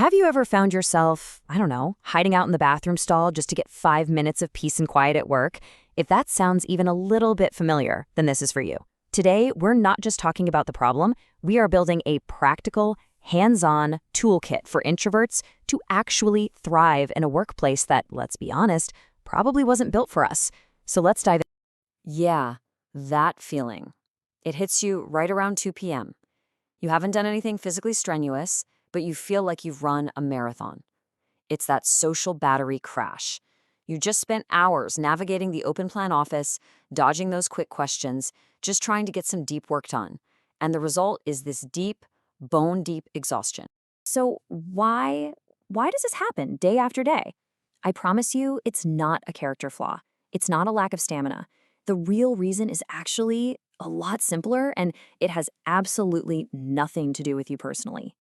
Have you ever found yourself, I don't know, hiding out in the bathroom stall just to get 5 minutes of peace and quiet at work? If that sounds even a little bit familiar, then this is for you. Today, we're not just talking about the problem, we are building a practical, hands-on toolkit for introverts to actually thrive in a workplace that, let's be honest, probably wasn't built for us. So let's dive in. Yeah, that feeling. It hits you right around 2 p.m. You haven't done anything physically strenuous, but you feel like you've run a marathon. It's that social battery crash. You just spent hours navigating the open plan office, dodging those quick questions, just trying to get some deep work done. And the result is this deep, bone-deep exhaustion. So why does this happen day after day? I promise you, it's not a character flaw. It's not a lack of stamina. The real reason is actually a lot simpler, and it has absolutely nothing to do with you personally.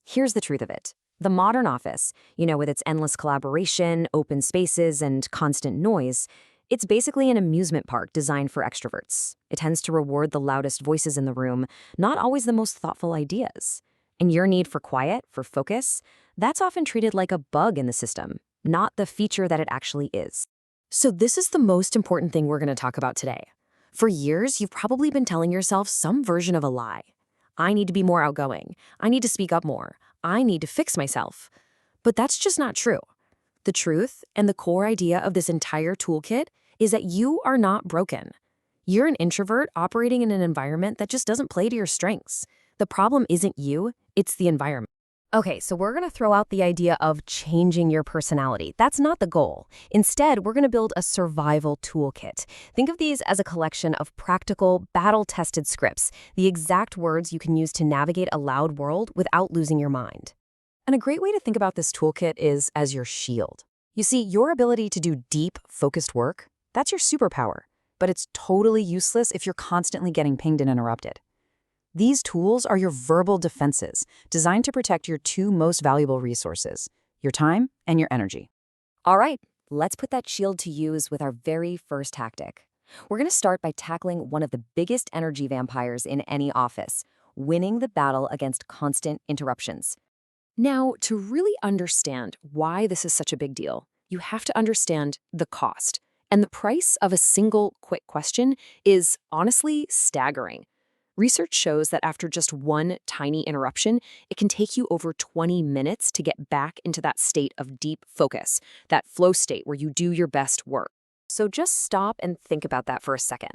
Here's the truth of it. The modern office, with its endless collaboration, open spaces, and constant noise, it's basically an amusement park designed for extroverts. It tends to reward the loudest voices in the room, not always the most thoughtful ideas. And your need for quiet, for focus, that's often treated like a bug in the system, not the feature that it actually is. So this is the most important thing we're going to talk about today. For years, you've probably been telling yourself some version of a lie. I need to be more outgoing. I need to speak up more. I need to fix myself. But that's just not true. The truth and the core idea of this entire toolkit is that you are not broken. You're an introvert operating in an environment that just doesn't play to your strengths. The problem isn't you, it's the environment. Okay, so we're going to throw out the idea of changing your personality. That's not the goal. Instead, we're going to build a survival toolkit. Think of these as a collection of practical, battle-tested scripts, the exact words you can use to navigate a loud world without losing your mind. And a great way to think about this toolkit is as your shield. You see, your ability to do deep, focused work, that's your superpower, but it's totally useless if you're constantly getting pinged and interrupted. These tools are your verbal defenses, designed to protect your two most valuable resources, your time and your energy. All right, let's put that shield to use with our very first tactic. We're going to start by tackling one of the biggest energy vampires in any office, winning the battle against constant interruptions. Now, to really understand why this is such a big deal, you have to understand the cost. And the price of a single quick question is honestly staggering. Research shows that after just one tiny interruption, it can take you over 20 minutes to get back into that state of deep focus, that flow state where you do your best work. So just stop and think about that for a second.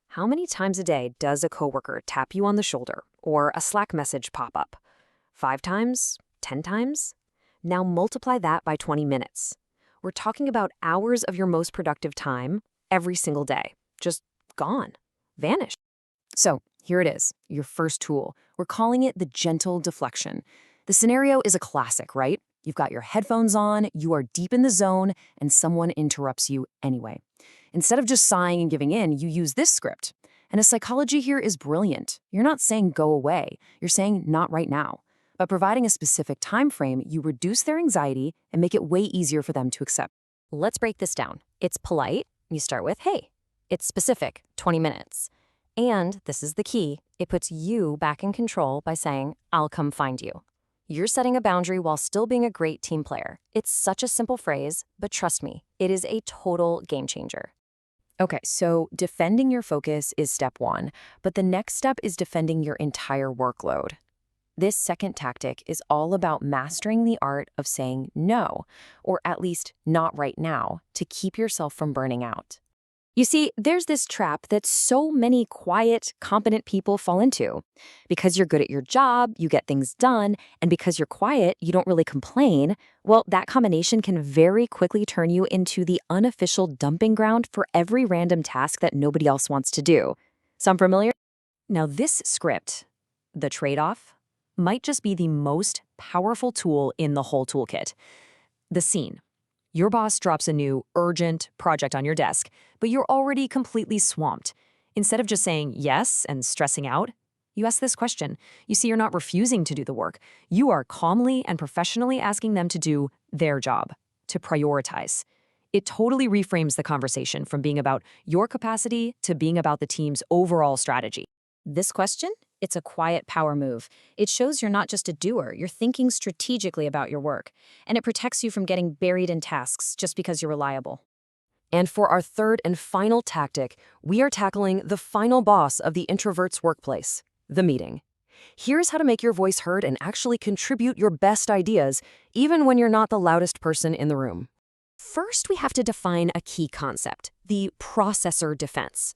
How many times a day does a coworker tap you on the shoulder or a Slack message pop up? 5 times? 10 times? Now multiply that by 20 minutes. We're talking about hours of your most productive time every single day. Just gone. Vanished. So here it is, your first tool. We're calling it the gentle deflection. The scenario is a classic, right? You've got your headphones on, you are deep in the zone, and someone interrupts you anyway. Instead of just sighing and giving in, you use this script. And the psychology here is brilliant. You're not saying go away, you're saying not right now. By providing a specific time frame, you reduce their anxiety and make it way easier for them to accept. Let's break this down. It's polite. You start with, hey. It's specific, 20 minutes. And, this is the key, it puts you back in control by saying, I'll come find you. You're setting a boundary while still being a great team player. It's such a simple phrase, but trust me, it is a total game changer. Okay, so defending your focus is step 1, but the next step is defending your entire workload. This second tactic is all about mastering the art of saying no, or at least not right now, to keep yourself from burning out. You see, there's this trap that so many quiet, competent people fall into. Because you're good at your job, you get things done, and because you're quiet, you don't really complain, well, that combination can very quickly turn you into the unofficial dumping ground for every random task that nobody else wants to do. Sound familiar? Now, this script, the trade-off, might just be the most powerful tool in the whole toolkit. The scene. Your boss drops a new, urgent project on your desk, but you're already completely swamped. Instead of just saying yes and stressing out, you ask this question. You see, you're not refusing to do the work. You are calmly and professionally asking them to do their job, to prioritize. It totally reframes the conversation from being about your capacity to being about the team's overall strategy. This question It's a quiet power move. It shows you're not just a doer, you're thinking strategically about your work, and it protects you from getting buried in tasks just because you're reliable. And for our third and final tactic, we are tackling the final boss of the introvert's workplace, the meeting. Here's how to make your voice heard and actually contribute your best ideas, even when you're not the loudest person in the room. First, we have to define a key concept, the processor defense.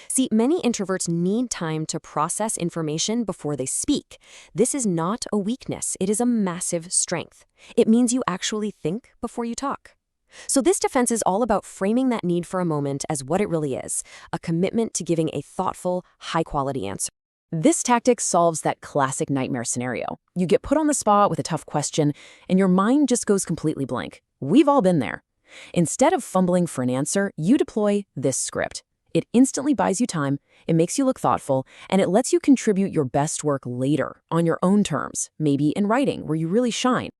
See, many introverts need time to process information before they speak. This is not a weakness, it is a massive strength. It means you actually think before you talk. So this defense is all about framing that need for a moment as what it really is, a commitment to giving a thoughtful, high-quality answer. This tactic solves that classic nightmare scenario. You get put on the spot with a tough question, and your mind just goes completely blank. We've all been there. Instead of fumbling for an answer, you deploy this script. It instantly buys you time, it makes you look thoughtful, and it lets you contribute your best work later, on your own terms, maybe in writing, where you really shine.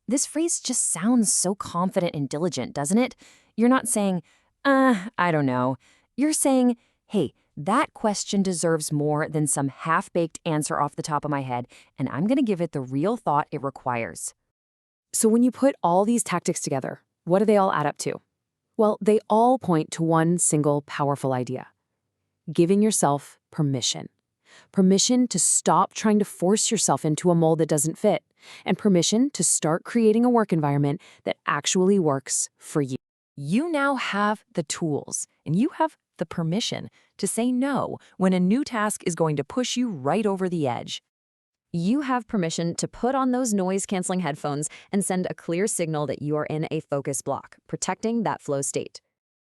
This phrase just sounds so confident and diligent, doesn't it? You're not saying, I don't know. You're saying, hey, that question deserves more than some half-baked answer off the top of my head, and I'm going to give it the real thought it requires. So when you put all these tactics together, what do they all add up to? Well, they all point to one single powerful idea: giving yourself permission. Permission to stop trying to force yourself into a mold that doesn't fit, and permission to start creating a work environment that actually works for you. You now have the tools, and you have the permission to say no when a new task is going to push you right over the edge. You have permission to put on those noise-canceling headphones and send a clear signal that you are in a focus block, protecting that flow state.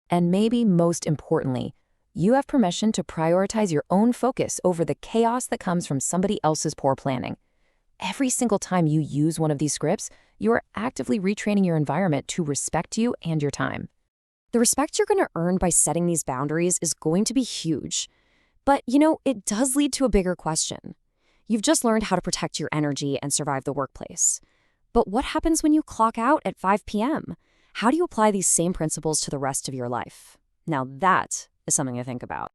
And maybe most importantly, you have permission to prioritize your own focus over the chaos that comes from somebody else's poor planning. Every single time you use one of these scripts, you are actively retraining your environment to respect you and your time. The respect you're going to earn by setting these boundaries is going to be huge. But, it does lead to a bigger question. You've just learned how to protect your energy and survive the workplace. But what happens when you clock out at 5 p.m.? How do you apply these same principles to the rest of your life? Now that is something to think about.